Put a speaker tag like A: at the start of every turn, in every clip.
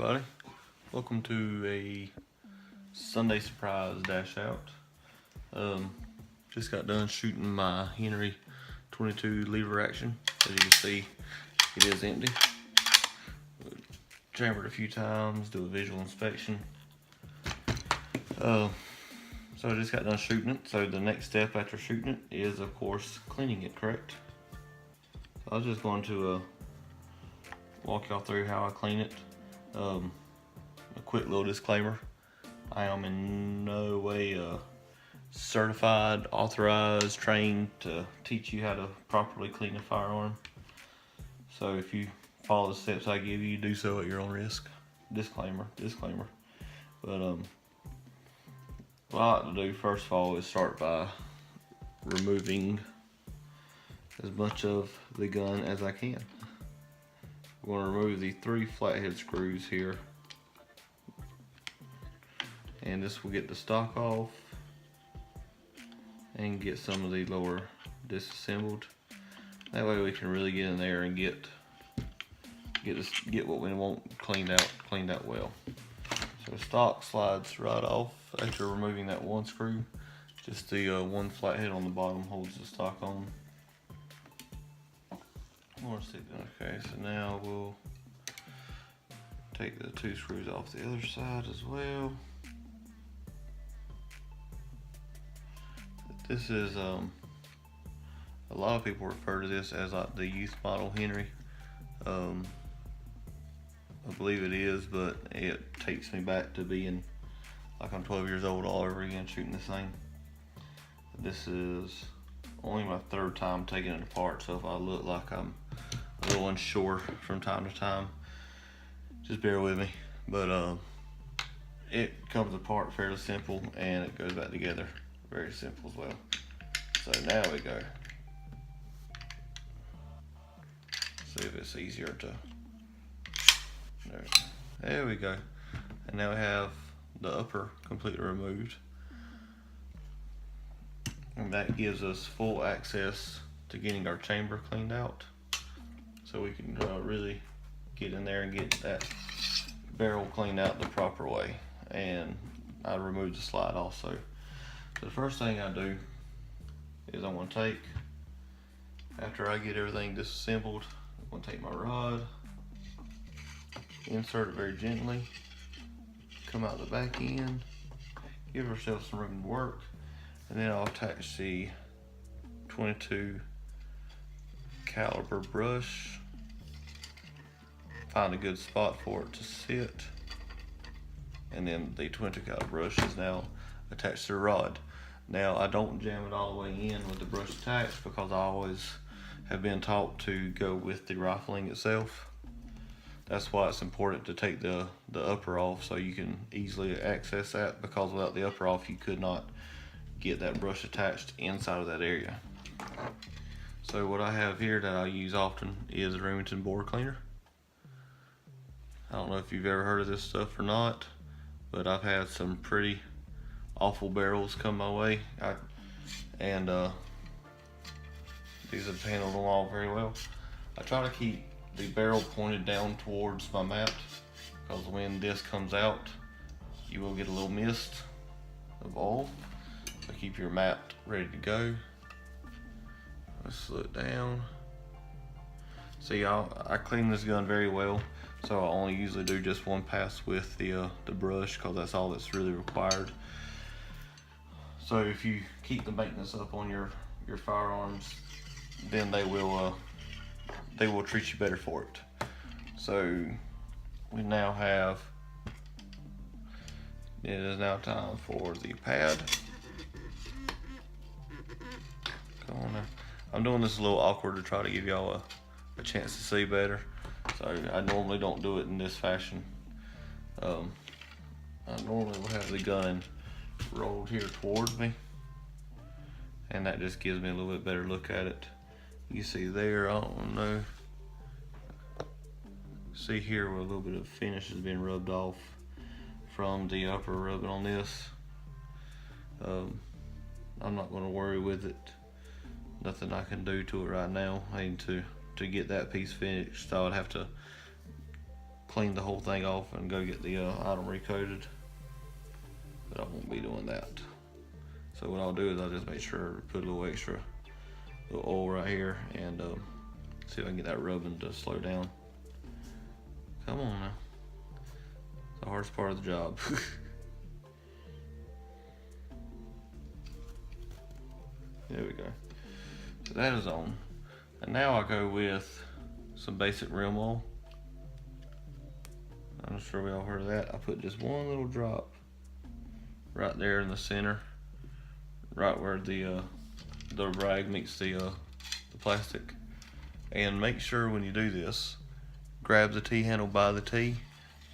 A: everybody. Welcome to a Sunday surprise dash out. Just got done shooting my Henry 22 lever action. As you can see, it is empty. Chambered a few times, do a visual inspection. So I just got done shooting it. So the next step after shooting it is, of course, cleaning it, correct? So I was just going to walk y'all through how I clean it. A quick little disclaimer: I am in no way certified, authorized, trained to teach you how to properly clean a firearm. So if you follow the steps I give you, do so at your own risk. Disclaimer. But what I like to do first of all is start by removing as much of the gun as I can. I'm going to remove the 3 flathead screws here, and this will get the stock off and get some of the lower disassembled. That way we can really get in there and get what we want cleaned out well. So stock slides right off after removing that 1 screw. Just the 1 flathead on the bottom holds the stock on. Okay, so now we'll take the 2 screws off the other side as well. This is a lot of people refer to this as like the youth model Henry. I believe it is, but it takes me back to being like I'm 12 years old all over again shooting this thing. This is only my 3rd time taking it apart, so if I look like I'm a little unsure from time to time, just bear with me. But it comes apart fairly simple, and it goes back together very simple as well. So now we go. See if it's easier to. There we go. And now we have the upper completely removed, and that gives us full access to getting our chamber cleaned out, so we can really get in there and get that barrel cleaned out the proper way. And I removed the slide also. So the first thing I do is I'm going to take, after I get everything disassembled, I'm going to take my rod, insert it very gently, come out the back end, give ourselves some room to work, and then I'll attach the 22 caliber brush, find a good spot for it to sit, and then the 22 caliber brush is now attached to the rod. Now I don't jam it all the way in with the brush attached, because I always have been taught to go with the rifling itself. That's why it's important to take the upper off, so you can easily access that, because without the upper off you could not get that brush attached inside of that area. So what I have here that I use often is a Remington bore cleaner. I don't know if you've ever heard of this stuff or not, but I've had some pretty awful barrels come my way, and these have handled them all very well. I try to keep the barrel pointed down towards my mat, because when this comes out you will get a little mist of oil. So keep your mat ready to go. Let's slow it down. See, I clean this gun very well, so I only usually do just 1 pass with the brush, because that's all that's really required. So if you keep the maintenance up on your firearms, then they will treat you better for it. So we now have, it is now time for the pad. Come on now. I'm doing this a little awkward to try to give y'all a chance to see better. So I normally don't do it in this fashion. I normally will have the gun rolled here towards me, and that just gives me a little bit better look at it. You see there, I don't know, see here where a little bit of finish has been rubbed off from the upper rubbing on this. I'm not going to worry with it. Nothing I can do to it right now. I need to get that piece finished, so I would have to clean the whole thing off and go get the item recoated, but I won't be doing that. So what I'll do is I'll just make sure to put a little extra oil right here and see if I can get that rubbing to slow down. Come on now. It's the hardest part of the job. There we go. So that is on. And now I go with some basic rim oil. I'm sure we all heard of that. I put just one little drop right there in the center, right where the rag meets the plastic. And make sure when you do this, grab the T-handle by the T.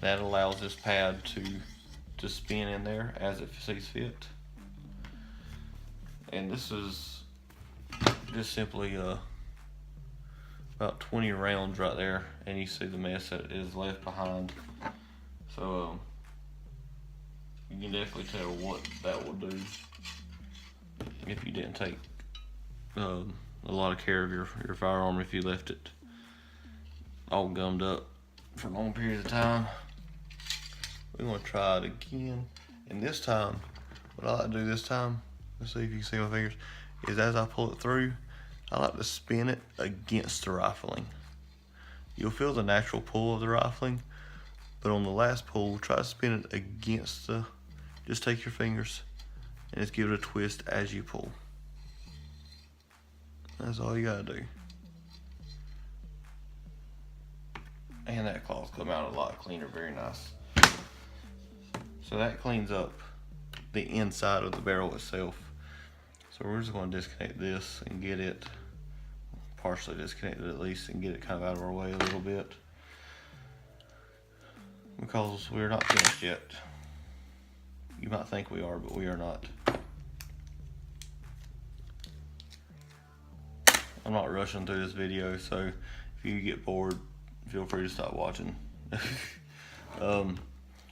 A: That allows this pad to spin in there as it sees fit. And this is just simply about 20 rounds right there, and you see the mess that is left behind. So you can definitely tell what that will do if you didn't take a lot of care of your firearm, if you left it all gummed up for long periods of time. We're going to try it again, and this time, what I like to do this time, let's see if you can see my fingers, is as I pull it through, I like to spin it against the rifling. You'll feel the natural pull of the rifling, but on the last pull, try to spin it against just take your fingers and just give it a twist as you pull. That's all you gotta do. And that claw's come out a lot cleaner, very nice. So that cleans up the inside of the barrel itself. So we're just going to disconnect this and get it partially disconnected at least, and get it kind of out of our way a little bit, because we're not finished yet. You might think we are, but we are not. I'm not rushing through this video, so if you get bored, feel free to stop watching.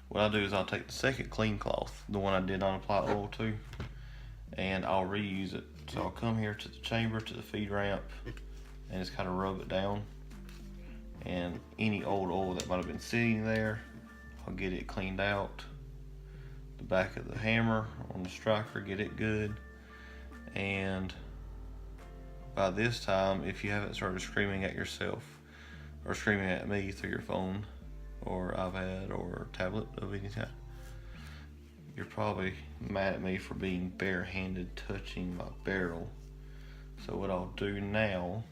A: What I'll do is I'll take the second clean cloth, the one I did not apply oil to, and I'll reuse it. So I'll come here to the chamber, to the feed ramp, and just kind of rub it down. And any old oil that might have been sitting there, I'll get it cleaned out. The back of the hammer on the striker, get it good. And by this time, if you haven't started screaming at yourself or screaming at me through your phone or iPad or tablet of any kind, you're probably mad at me for being barehanded touching my barrel. So what I'll do now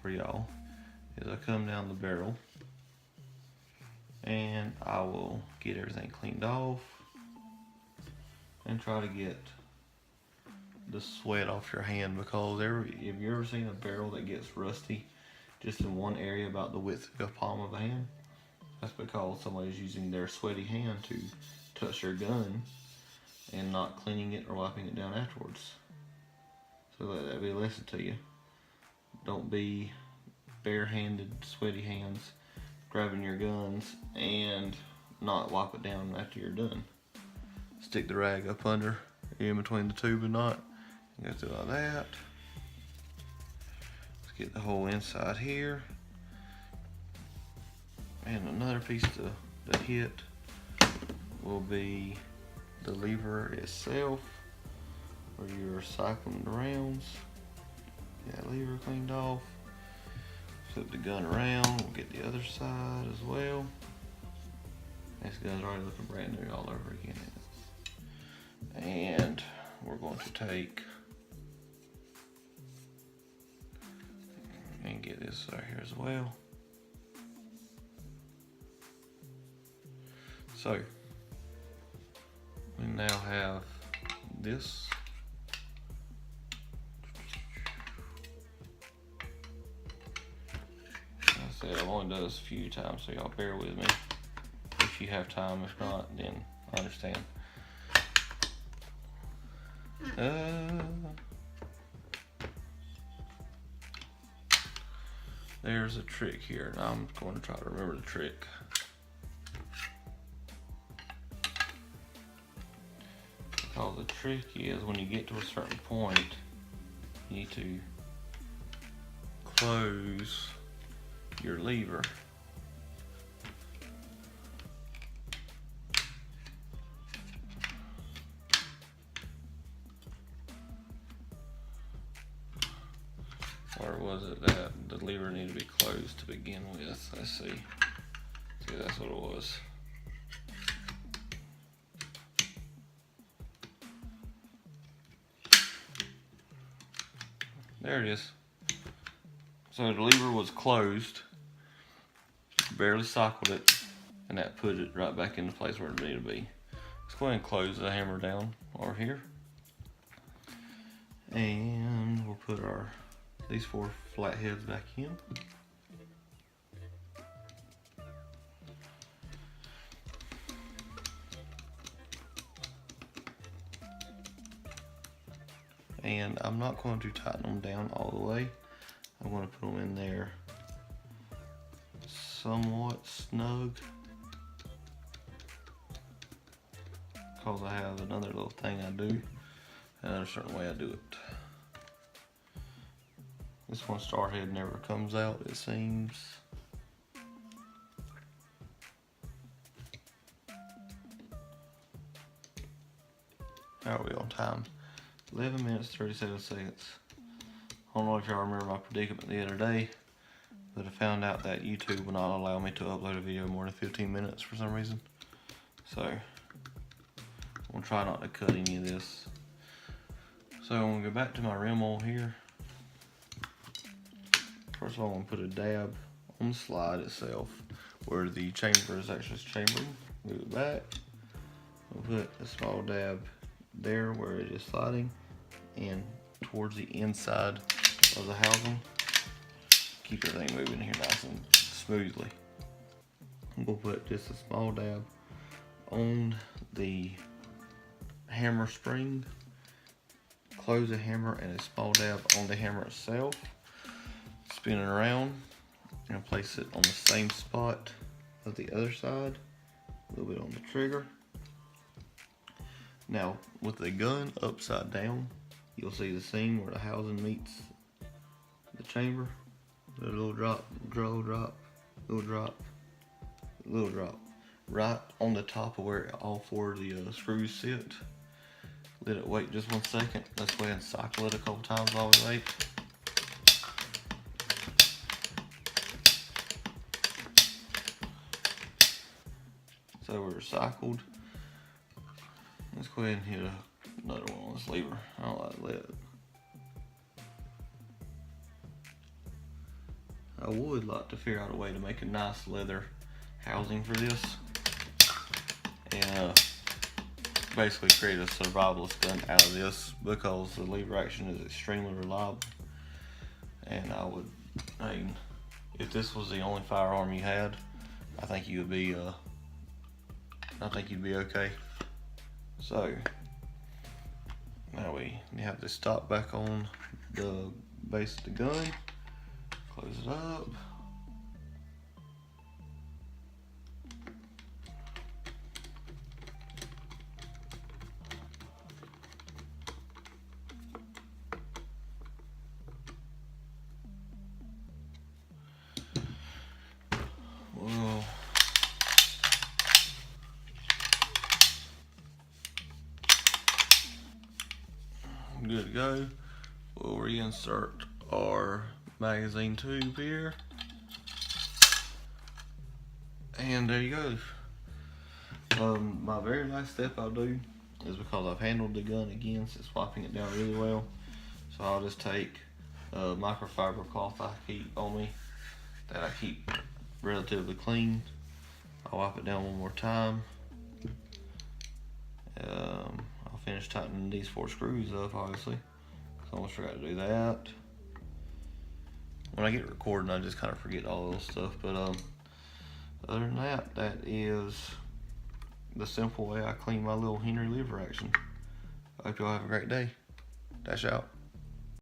A: for y'all is I come down the barrel and I will get everything cleaned off and try to get the sweat off your hand, because if you ever seen a barrel that gets rusty just in one area about the width of the palm of a hand, that's because somebody's using their sweaty hand to touch their gun and not cleaning it or wiping it down afterwards. So let that be a lesson to you. Don't be barehanded, sweaty hands grabbing your guns and not wipe it down after you're done. Stick the rag up under, in between the tube and knot, and go through like that. Let's get the whole inside here. And another piece to hit will be the lever itself, where you're cycling the rounds. Get that lever cleaned off. Flip the gun around. We'll get the other side as well. This gun's already looking brand new all over again. And we're going to take and get this right here as well. So we now have this. Like I said, I've only done this a few times, so y'all bear with me. If you have time, if not, then I understand. There's a trick here, and I'm going to try to remember the trick. Because the trick is, when you get to a certain point, you need to close your lever need to be closed to begin with. Let's see. See, that's what it was. There it is. So the lever was closed, barely cycled it, and that put it right back in the place where it needed to be. Let's go ahead and close the hammer down over here. And we'll put these 4 flat heads back in. And I'm not going to tighten them down all the way. I'm going to put them in there somewhat snug, because I have another little thing I do, another certain way I do it. This one star head never comes out, it seems. How are we on time? 11 minutes, 37 seconds. I don't know if y'all remember my predicament the other day, but I found out that YouTube will not allow me to upload a video more than 15 minutes for some reason. So, I'm gonna try not to cut any of this. So I'm gonna go back to my rim oil here. First of all, I'm gonna put a dab on the slide itself, where the chamber is actually chambering. Move it back. I'll put a small dab there where it is sliding, and towards the inside of the housing. Keep everything moving here nice and smoothly. I'm gonna put just a small dab on the hammer spring, close the hammer, and a small dab on the hammer itself. Spin it around and place it on the same spot as the other side. A little bit on the trigger. Now, with the gun upside down, you'll see the seam where the housing meets the chamber. A little drop, little drop, little drop, little drop. Right on the top of where all 4 of the screws sit. Let it wait just 1 second. Let's go ahead and cycle it a couple times while we wait. So we're cycled. Let's go ahead and hit another one on this lever. I don't like lead. I would like to figure out a way to make a nice leather housing for this, and basically create a survivalist gun out of this, because the lever action is extremely reliable. And I mean, if this was the only firearm you had, I think you would be you'd be okay. So now we have the stock back on the base of the gun. Close it up. Well, good to go. We'll reinsert our magazine tube here, and there you go. My very last step I'll do is, because I've handled the gun again since wiping it down really well, so I'll just take a microfiber cloth I keep on me that I keep relatively clean. I'll wipe it down one more time. I'll finish tightening these 4 screws up, obviously. I almost forgot to do that. When I get recording, I just kind of forget all this stuff. But other than that, that is the simple way I clean my little Henry lever action. I hope y'all have a great day. Dash out.